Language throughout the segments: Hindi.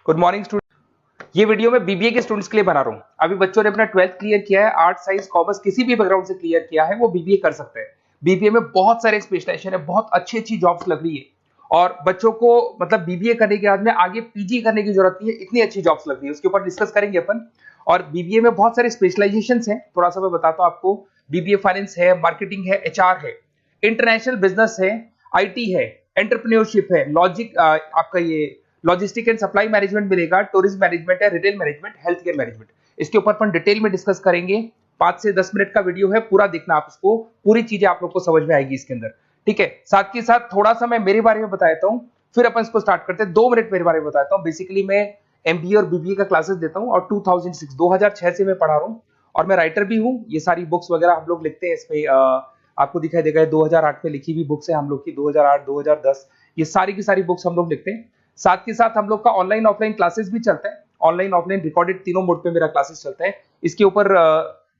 Good morning student. ये वीडियो मैं बीबीए के स्टूडेंट्स के लिए बना रहा हूँ। अभी बच्चों ने अपना 12th क्लियर किया है, आर्ट साइंस कॉमर्स किसी भी बैकग्राउंड से क्लियर किया है, वो बीबीए कर सकते हैं। बीबीए में बहुत सारे स्पेशलाइजेशन है, बहुत अच्छी अच्छी जॉब्स लग रही है और बच्चों को मतलब बीबीए करने के बाद में आगे पीजी करने की जरूरत नहीं है, इतनी अच्छी जॉब्स लग रही है, उसके ऊपर डिस्कस करेंगे अपन। और बीबीए में बहुत सारे स्पेशलाइजेशन हैं, थोड़ा सा मैं बताता हूँ आपको। बीबीए फाइनेंस है, मार्केटिंग है, एचआर है, इंटरनेशनल बिजनेस है, आईटी है, एंटरप्रेन्योरशिप है, लॉजिक आपका ये लॉजिस्टिक एंड सप्लाई मैनेजमेंट मिलेगा, टूरिज्म मैनेजमेंट है, retail management, health care management. इसके ऊपर अपन डिटेल में डिस्कस करेंगे। 5 से 10 मिनट का वीडियो है, पूरा देखना आप इसको, पूरी चीजें आप लोग को समझ में आएगी इसके अंदर। ठीक है, साथ के साथ थोड़ा सा मैं मेरे बारे में बता देता हूँ, फिर अपन इसको स्टार्ट करते हैं। 2 मिनट मेरे बारे में बताता हूँ। बेसिकली मैं एमबीए और बीबीए का क्लासेस देता हूँ और 2006 से मैं पढ़ा रहा हूँ और मैं राइटर भी हूँ। ये सारी बुक्स वगैरह हम लोग लिखते हैं इसमें, आपको दिखाई देगा 2008 में लिखी हुई बुक्स है हम लोग की, 2008 2010 ये सारी की सारी बुक्स हम लोग लिखते हैं। साथ के साथ हम लोग का ऑनलाइन ऑफलाइन क्लासेस भी चलता है, ऑनलाइन ऑफलाइन रिकॉर्डेड तीनों मोड पे मेरा क्लासेस चलता है। इसके ऊपर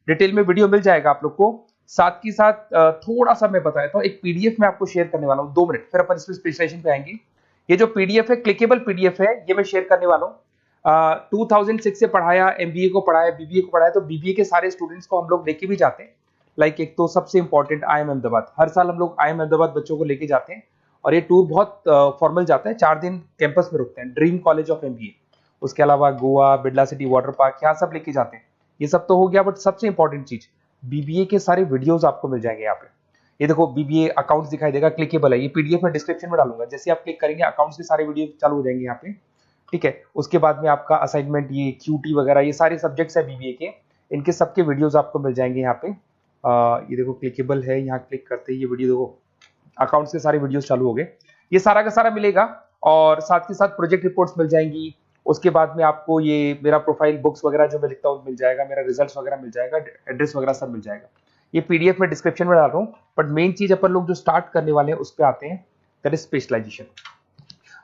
डिटेल में वीडियो मिल जाएगा आप लोग को। साथ के साथ थोड़ा सा मैं बताता हूँ, एक पीडीएफ में आपको शेयर करने वाला हूँ, 2 मिनट, फिर अपन इसमें स्पेशलाइजेशन पे आएंगे। ये जो पीडीएफ है, क्लिकेबल पीडीएफ है, ये मैं शेयर करने वाला हूँ। 2006 से पढ़ाया, एमबीए को पढ़ाया, बीबीए को पढ़ाया, तो बीबीए के सारे स्टूडेंट्स को हम लोग लेके भी जाते हैं। लाइक एक तो सबसे इंपॉर्टेंट IIM अहमदाबाद, हर साल हम लोग IIM अहमदाबाद बच्चों को लेके जाते हैं और ये टूर बहुत फॉर्मल जाता है, 4 दिन कैंपस में रुकते हैं, ड्रीम कॉलेज ऑफ एमबीए। उसके अलावा Goa, Birla city water park, यहाँ सब लेके जाते हैं। ये सब तो हो गया, बट सबसे इंपॉर्टेंट चीज बीबीए के सारे वीडियोस आपको मिल जाएंगे यहाँ पे। ये देखो बीबीए अकाउंट्स दिखाई देगा, क्लिकेबल है, ये पीडीएफ में डिस्क्रिप्शन में डालूंगा। जैसे आप क्लिक करेंगे अकाउंट्स के सारे वीडियो चालू हो जाएंगे यहाँ पे। ठीक है, उसके बाद में आपका असाइनमेंट, ये क्यूटी वगैरह, ये सारे सब्जेक्ट्स है बीबीए के, इनके सबके वीडियोस आपको मिल जाएंगे यहाँ पे। ये देखो क्लिकेबल है, यहाँ क्लिक करते ही ये वीडियो देखो, अकाउंट्स के सारे वीडियोस चालू हो गए, ये सारा का सारा मिलेगा। और साथ के साथ प्रोजेक्ट रिपोर्ट्स मिल जाएंगी। उसके बाद में आपको ये मेरा प्रोफाइल बुक्स वगैरह जो मैं लिखता हूँ मिल जाएगा, मेरा रिजल्ट्स वगैरह मिल जाएगा, एड्रेस वगैरह सब मिल जाएगा। ये पीडीएफ में डिस्क्रिप्शन में डाल रहा हूँ। बट मेन चीज अपन लोग जो स्टार्ट करने वाले हैं उस पर आते हैं, दैट इज स्पेशलाइजेशन।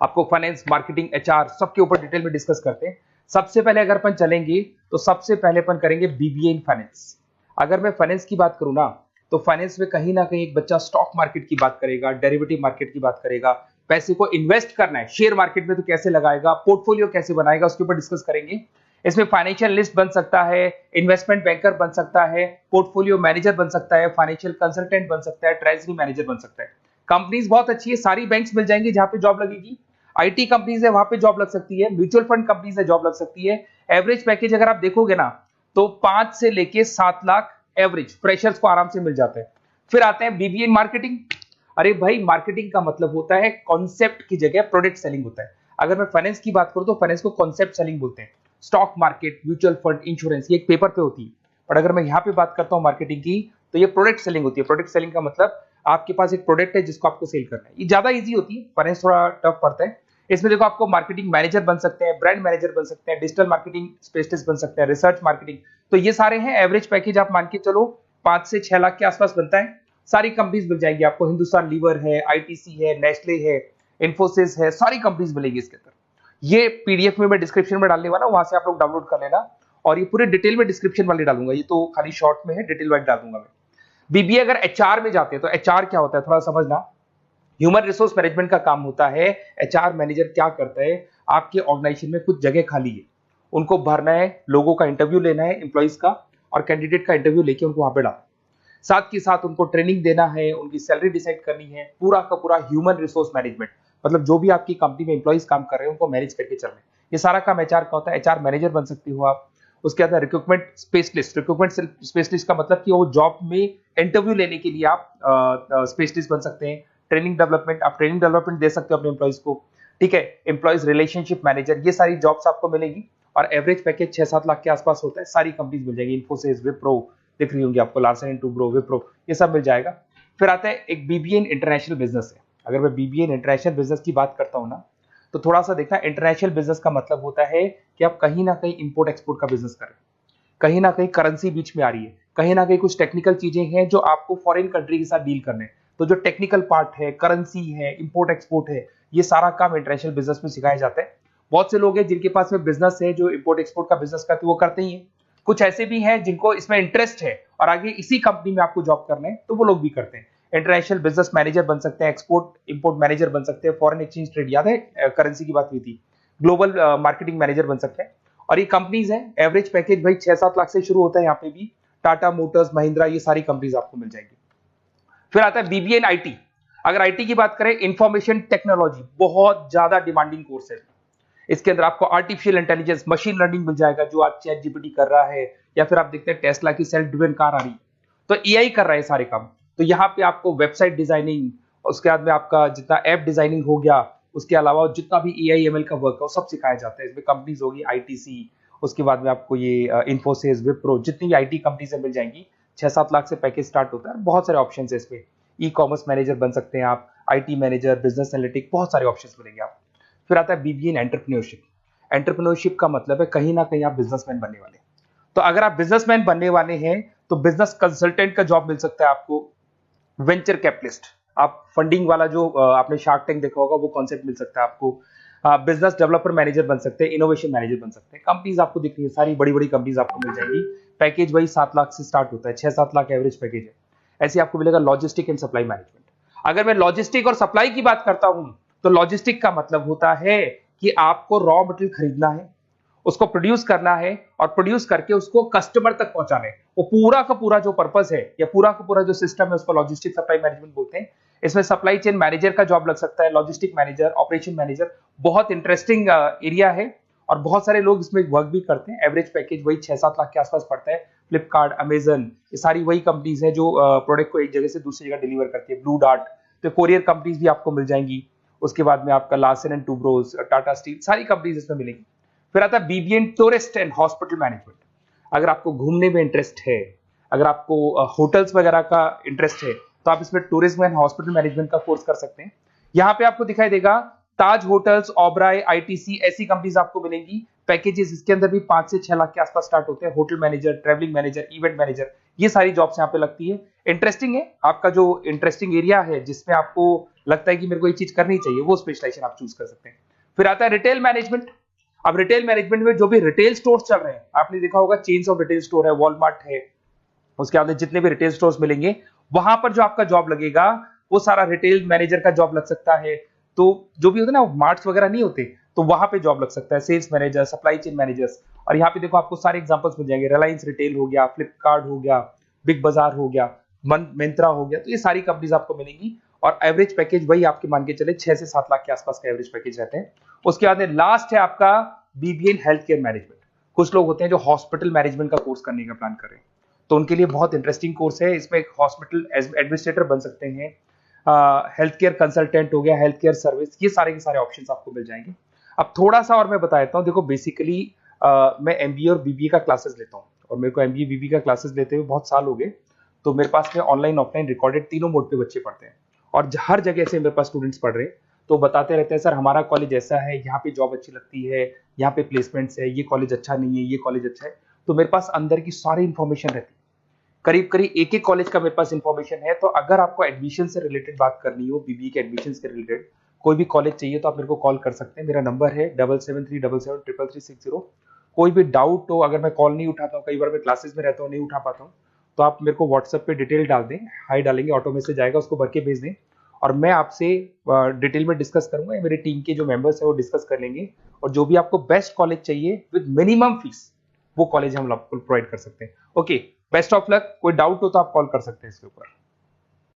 आपको फाइनेंस, मार्केटिंग, एचआर सबके ऊपर डिटेल में डिस्कस करते हैं। सबसे पहले अगर अपन चलेंगे तो सबसे पहले अपन करेंगे बीबीए इन फाइनेंस। अगर मैं फाइनेंस की बात करूं ना, तो फाइनेंस में कहीं ना कहीं एक बच्चा स्टॉक मार्केट की बात करेगा, डेरिवेटिव मार्केट की बात करेगा, पैसे को इन्वेस्ट करना है शेयर मार्केट में तो कैसे लगाएगा, पोर्टफोलियो कैसे बनाएगा, उसके ऊपर डिस्कस करेंगे। इसमें फाइनेंशियल लिस्ट बन सकता है, इन्वेस्टमेंट बैंकर बन सकता है, पोर्टफोलियो मैनेजर बन सकता है, फाइनेंशियल कंसल्टेंट बन सकता है, ट्रेजरी मैनेजर बन सकता है। कंपनीज बहुत अच्छी है, सारी बैंक्स मिल जाएंगी जहां पे जॉब लगेगी। आईटी कंपनीज है, वहां पे जॉब लग सकती है, म्यूचुअल फंड कंपनीज है, जॉब लग सकती है। एवरेज पैकेज अगर आप देखोगे ना, तो 5 से लेके 7 लाख एवरेज फ्रेशर्स को आराम से मिल जाते हैं। फिर आते हैं बीबीए इन मार्केटिंग। अरे भाई, मार्केटिंग का मतलब होता है कॉन्सेप्ट की जगह प्रोडक्ट सेलिंग होता है। अगर मैं फाइनेंस की बात करूं तो फाइनेंस को कॉन्सेप्ट सेलिंग बोलते हैं। Stock market, mutual fund, insurance, ये एक पेपर पे होती है। और अगर मैं यहाँ पे बात करता हूँ मार्केटिंग की, तो ये प्रोडक्ट सेलिंग होती है। प्रोडक्ट सेलिंग का मतलब आपके पास एक प्रोडक्ट है जिसको आपको सेल करना है। ये ज्यादा ईजी होती है, फाइनेंस थोड़ा टफ पड़ता है। इसमें देखो आपको मार्केटिंग मैनेजर बन सकते हैं, ब्रांड मैनेजर बन सकते हैं, डिजिटल मार्केटिंग स्पेशलिस्ट बन सकते हैं, रिसर्च मार्केटिंग, तो ये सारे हैं। एवरेज पैकेज आप मान के चलो 5 से 6 लाख के आसपास बनता है। सारी कंपनीज मिल जाएंगी आपको, हिंदुस्तान लीवर है, आईटीसी है, नेस्ले है, इन्फोसिस है, सारी कंपनीज मिलेगी इसके अंदर। ये पीडीएफ में मैं डिस्क्रिप्शन में डालने वाला हूं, वहां से आप लोग डाउनलोड कर लेना। और ये पूरे डिटेल में डिस्क्रिप्शन वाले डालूंगा, ये तो खाली शॉर्ट में है, डिटेल वाइज डाल दूंगा मैं। बीबीए अगर एचआर में जाते हैं तो एचआर क्या होता है थोड़ा समझना। ह्यूमन रिसोर्स मैनेजमेंट का काम होता है। एचआर मैनेजर क्या करता है, आपके ऑर्गेनाइजेशन में कुछ जगह खाली है, उनको भरना है, लोगों का इंटरव्यू लेना है, एम्प्लॉइज का, और कैंडिडेट का इंटरव्यू लेके उनको वहां पे डालना है। साथ के साथ उनको ट्रेनिंग देना है, उनकी सैलरी डिसाइड करनी है, पूरा का पूरा ह्यूमन रिसोर्स मैनेजमेंट, मतलब जो भी आपकी कंपनी में एम्प्लॉइज काम कर रहे हैं उनको मैनेज करके चलना है। ये सारा काम एचआर का होता है। एचआर मैनेजर बन सकते हो आप। उसके बाद रिक्रूटमेंट स्पेशलिस्ट। रिक्रूटमेंट स्पेशलिस्ट का मतलब कि वो जॉब में इंटरव्यू लेने के लिए आप स्पेशलिस्ट बन सकते हैं। ट्रेनिंग डेवलपमेंट, आप ट्रेनिंग डेवलपमेंट दे सकते हो अपने एम्प्लॉइज को। ठीक है, एम्प्लॉइज रिलेशनशिप मैनेजर, ये सारी जॉब्स आपको मिलेगी। और एवरेज पैकेज 6-7 लाख के आसपास होता है। सारी कंपनीज मिल जाएगी, इन्फोसिस, विप्रो दिख रही होंगी आपको, लार्सन एंड टुब्रो, विप्रो, ये सब मिल जाएगा। फिर आता है एक बीबीए इन इंटरनेशनल बिजनेस है। अगर मैं बीबीए इन इंटरनेशनल बिजनेस की बात करता हूँ ना, तो थोड़ा सा देखना, इंटरनेशनल बिजनेस का मतलब होता है कि आप कहीं ना कहीं इंपोर्ट एक्सपोर्ट का बिजनेस कर रहे हैं, कहीं ना कहीं करेंसी बीच में आ रही है, कहीं ना कहीं कुछ टेक्निकल चीजें हैं जो आपको फॉरेन कंट्री के साथ डील करने हैं। तो जो टेक्निकल पार्ट है, करेंसी है, इंपोर्ट एक्सपोर्ट है, ये सारा काम इंटरनेशनल बिजनेस में सिखाया जाता है। बहुत से लोग हैं जिनके पास में बिजनेस है जो इंपोर्ट एक्सपोर्ट का बिजनेस करते, वो करते ही है। कुछ ऐसे भी हैं जिनको इसमें इंटरेस्ट है और आगे इसी कंपनी में आपको जॉब करना है, तो वो लोग भी करते हैं। इंटरनेशनल बिजनेस मैनेजर बन सकते हैं, एक्सपोर्ट इंपोर्ट मैनेजर बन सकते हैं, फॉरेन एक्सचेंज ट्रेड, याद है करेंसी की बात हुई थी, ग्लोबल मार्केटिंग मैनेजर बन सकते हैं। और ये कंपनीज है, एवरेज पैकेज भाई 6-7 लाख से शुरू होता है यहाँ पे भी। टाटा मोटर्स, महिंद्रा, ये सारी कंपनीज आपको मिल जाएगी। फिर आता है बीबीए इन आईटी। अगर आईटी की बात करें, इंफॉर्मेशन टेक्नोलॉजी बहुत ज्यादा डिमांडिंग कोर्स है। इसके अंदर आपको आर्टिफिशियल इंटेलिजेंस, मशीन लर्निंग मिल जाएगा, जो आज चैट जीपीटी कर रहा है, या फिर आप देखते हैं टेस्ला की सेल्फ ड्रिवन कार आ रही है, तो एआई कर रहा है सारे काम। तो यहाँ पे आपको वेबसाइट डिजाइनिंग, उसके बाद में आपका जितना ऐप डिजाइनिंग हो गया, उसके अलावा जितना भी एआई एमएल का वर्क है वो सब सिखाया जाता है। इसमें कंपनीज होगी आईटीसी, उसके बाद में आपको ये इन्फोसिस, विप्रो, जितनी भी आईटी कंपनीज मिल जाएंगी। 6-7 लाख से पैकेज स्टार्ट होता है। बहुत सारे ऑप्शन है इसमें। ई कॉमर्स मैनेजर बन सकते हैं आप, आईटी मैनेजर, बिजनेस एनालिटिक, बहुत सारे ऑप्शन मिलेंगे आप। फिर आता है बीबीए इन एंटरप्रेन्योरशिप। एंटरप्रेन्योरशिप का मतलब है कहीं ना कहीं आप बिजनेसमैन बनने वाले। तो अगर आप बिजनेसमैन बनने वाले हैं तो बिजनेस कंसल्टेंट का जॉब मिल सकता है आपको। वेंचर कैपिटलिस्ट, आप फंडिंग वाला जो आपने शार्क टैंक देखा होगा वो कॉन्सेप्ट मिल सकता है आपको। बिजनेस डेवलपर मैनेजर बन सकते हैं, इनोवेशन मैनेजर बन सकते हैं। कंपनीज आपको दिख रही है, सारी बड़ी बड़ी कंपनीज आपको मिल जाएंगी। पैकेज वही 7 लाख से स्टार्ट होता है, 6-7 लाख एवरेज पैकेज है। ऐसे आपको मिलेगा लॉजिस्टिक एंड सप्लाई मैनेजमेंट। अगर मैं लॉजिस्टिक और सप्लाई की बात करता हूं तो लॉजिस्टिक का मतलब होता है कि आपको रॉ मटेरियल खरीदना है, उसको प्रोड्यूस करना है, और प्रोड्यूस करके उसको कस्टमर तक पहुंचाना है। वो पूरा का पूरा जो पर्पस है या पूरा का पूरा जो सिस्टम है उसको लॉजिस्टिक सप्लाई मैनेजमेंट बोलते हैं। इसमें सप्लाई चेन मैनेजर का जॉब लग सकता है, लॉजिस्टिक मैनेजर, ऑपरेशन मैनेजर। बहुत इंटरेस्टिंग एरिया है और बहुत सारे लोग इसमें वर्क भी करते हैं। एवरेज पैकेज वही 6-7 लाख के आसपास पड़ता है। फ्लिपकार्ट, अमेजन, ये सारी वही कंपनीज है जो प्रोडक्ट को एक जगह से दूसरी जगह डिलीवर करती है। ब्लू डार्ट, तो कोरियर कंपनीज भी आपको मिल जाएंगी। उसके बाद में आपका Larsen and Toubro, Tata steel, सारी कंपनीज इसमें मिलेंगी। फिर आता है BBA in tourist and hospital management. अगर आपको घूमने में इंटरेस्ट है, अगर आपको होटल्स वगैरह का इंटरेस्ट है, तो आप इसमें टूरिज्म एंड हॉस्पिटल मैनेजमेंट का कोर्स कर सकते हैं। यहाँ पे आपको दिखाई देगा ताज होटल्स, ओबराय, आईटीसी, ऐसी कंपनीज आपको मिलेंगी। पैकेजेस इसके अंदर भी 5 से 6 लाख के आसपास स्टार्ट होते हैं। Hotel manager, travelling manager, event manager, ये सारी जॉब्स यहाँ पे लगती है। इंटरेस्टिंग है, आपका जो इंटरेस्टिंग एरिया है जिसमें आपको लगता है कि मेरे को ये चीज करनी चाहिए, वो स्पेशलाइजेशन आप चूज कर सकते हैं। फिर आता है रिटेल मैनेजमेंट। अब रिटेल मैनेजमेंट में जो भी रिटेल स्टोर्स चल रहे हैं, आपने देखा होगा चेन्स ऑफ रिटेल स्टोर है, वॉलमार्ट है, उसके बाद जितने भी रिटेल स्टोर्स मिलेंगे वहां पर जो आपका जॉब लगेगा वो सारा रिटेल मैनेजर का जॉब लग सकता है। तो जो भी होता है ना, मार्ट्स वगैरह नहीं होते, तो वहां पे जॉब लग सकता है, sales manager, supply chain managers. और यहाँ पे देखो आपको सारे एग्जांपल्स मिल जाएंगे। रिलायंस रिटेल हो गया, फ्लिपकार्ट हो गया, बिग बाजार हो गया, मिंत्रा हो गया, तो ये सारी कंपनीज आपको मिलेंगी। और एवरेज पैकेज वही आपके मान के चले 6 से 7 लाख के आसपास का एवरेज पैकेज रहते हैं। उसके बाद लास्ट है आपका BBA in health care management. कुछ लोग होते हैं जो हॉस्पिटल मैनेजमेंट का कोर्स करने का प्लान कर रहे हैं, तो उनके लिए बहुत इंटरेस्टिंग कोर्स है। इसमें एक हॉस्पिटल एडमिनिस्ट्रेटर बन सकते हैं, हेल्थ केयर कंसल्टेंट हो गया, हेल्थ केयर सर्विस, ये सारे के सारे ऑप्शंस आपको मिल जाएंगे। अब थोड़ा सा और मैं बता देता हूँ। देखो बेसिकली मैं एमबीए और बीबीए का क्लासेस लेता हूँ, और मेरे को एमबीए बीबीए का क्लासेस लेते हुए बहुत साल हो गए। तो मेरे पास में ऑनलाइन ऑफलाइन रिकॉर्डेड तीनों मोड पे बच्चे पढ़ते हैं, और हर जगह से मेरे पास स्टूडेंट्स पढ़ रहे हैं। तो बताते रहते हैं सर हमारा कॉलेज ऐसा है, यहाँ पे जॉब अच्छी लगती है, यहाँ पे प्लेसमेंट्स है, ये कॉलेज अच्छा नहीं है, ये कॉलेज अच्छा है। तो मेरे पास अंदर की सारी इंफॉर्मेशन रहती है, करीब करीब एक एक कॉलेज का मेरे पास इंफॉर्मेशन है। तो अगर आपको एडमिशन से रिलेटेड बात करनी हो, बीबीए के एडमिशन के रिलेटेड कोई भी कॉलेज चाहिए, तो आप मेरे को कॉल कर सकते हैं। मेरा नंबर है 7737733360। कोई भी डाउट हो, अगर मैं कॉल नहीं उठाता हूँ, कई बार मैं क्लासेस में रहता हूँ, नहीं उठा पाता हूँ, तो आप मेरे को व्हाट्सएप पे डिटेल डाल दें, हाई डालेंगे, ऑटो मैसेज आएगा, उसको भर के भेज दें, और मैं आपसे डिटेल में डिस्कस करूंगा। मेरे टीम के जो मेंबर्स हैं वो डिस्कस कर लेंगे, और जो भी आपको बेस्ट कॉलेज चाहिए विद मिनिमम फीस, वो कॉलेज हम आपको प्रोवाइड कर सकते हैं। Okay, best of luck. कोई डाउट हो तो आप कॉल कर सकते हैं इसके ऊपर।